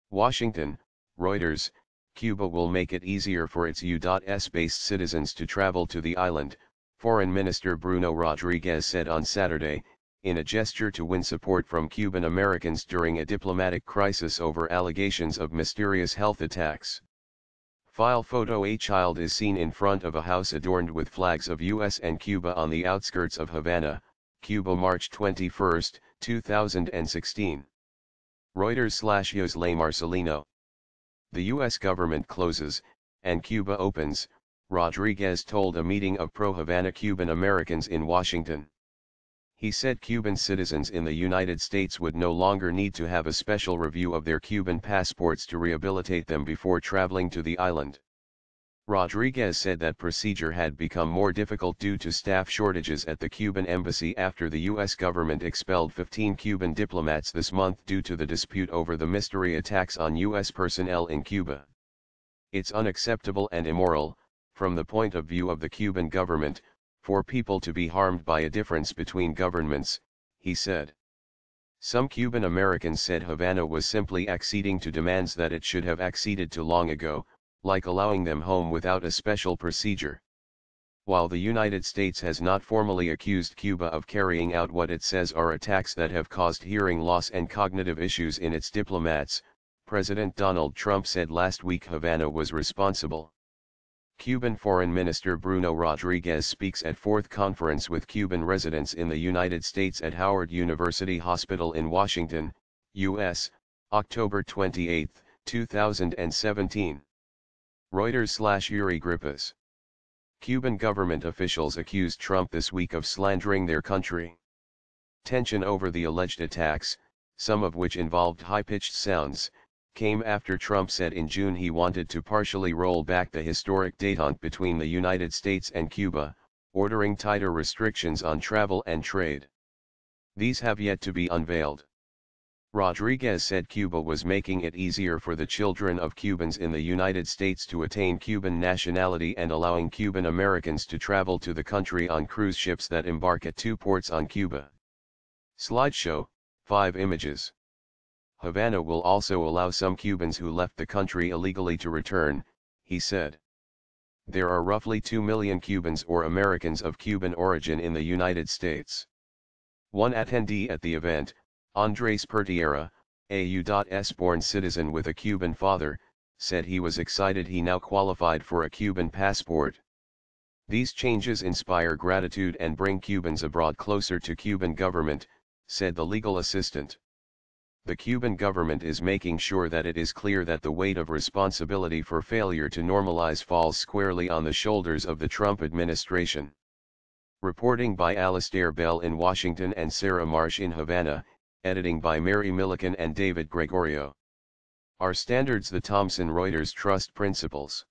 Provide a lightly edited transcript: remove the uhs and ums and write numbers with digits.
Washington, Reuters, Cuba will make it easier for its U.S.-based citizens to travel to the island, Foreign Minister Bruno Rodriguez said on Saturday, in a gesture to win support from Cuban Americans during a diplomatic crisis over allegations of mysterious health attacks. File photo: a child is seen in front of a house adorned with flags of U.S. and Cuba on the outskirts of Havana, Cuba, March 21, 2016. Reuters/José Marcelino. The U.S. government closes, and Cuba opens, Rodriguez told a meeting of pro-Havana Cuban Americans in Washington. He said Cuban citizens in the United States would no longer need to have a special review of their Cuban passports to rehabilitate them before traveling to the island. Rodriguez said that procedure had become more difficult due to staff shortages at the Cuban embassy after the U.S. government expelled 15 Cuban diplomats this month due to the dispute over the mystery attacks on U.S. personnel in Cuba. It's unacceptable and immoral, from the point of view of the Cuban government, for people to be harmed by a difference between governments, he said. Some Cuban Americans said Havana was simply acceding to demands that it should have acceded to long ago, like allowing them home without a special procedure. While the United States has not formally accused Cuba of carrying out what it says are attacks that have caused hearing loss and cognitive issues in its diplomats, President Donald Trump said last week Havana was responsible. Cuban Foreign Minister Bruno Rodriguez speaks at fourth conference with Cuban residents in the United States at Howard University Hospital in Washington, U.S., October 28, 2017. Reuters/Yuri Gripas. Cuban government officials accused Trump this week of slandering their country. Tension over the alleged attacks, some of which involved high-pitched sounds, came after Trump said in June he wanted to partially roll back the historic détente between the United States and Cuba, ordering tighter restrictions on travel and trade. These have yet to be unveiled. Rodriguez said Cuba was making it easier for the children of Cubans in the United States to attain Cuban nationality and allowing Cuban Americans to travel to the country on cruise ships that embark at 2 ports on Cuba. Slideshow, 5 images. Havana will also allow some Cubans who left the country illegally to return, he said. There are roughly 2 million Cubans or Americans of Cuban origin in the United States. One attendee at the event, Andres Pertiera, a U.S.-born citizen with a Cuban father, said he was excited he now qualified for a Cuban passport. These changes inspire gratitude and bring Cubans abroad closer to Cuban government, said the legal assistant. The Cuban government is making sure that it is clear that the weight of responsibility for failure to normalize falls squarely on the shoulders of the Trump administration. Reporting by Alastair Bell in Washington and Sarah Marsh in Havana, editing by Mary Milliken and David Gregorio. Our standards: the Thomson Reuters Trust Principles.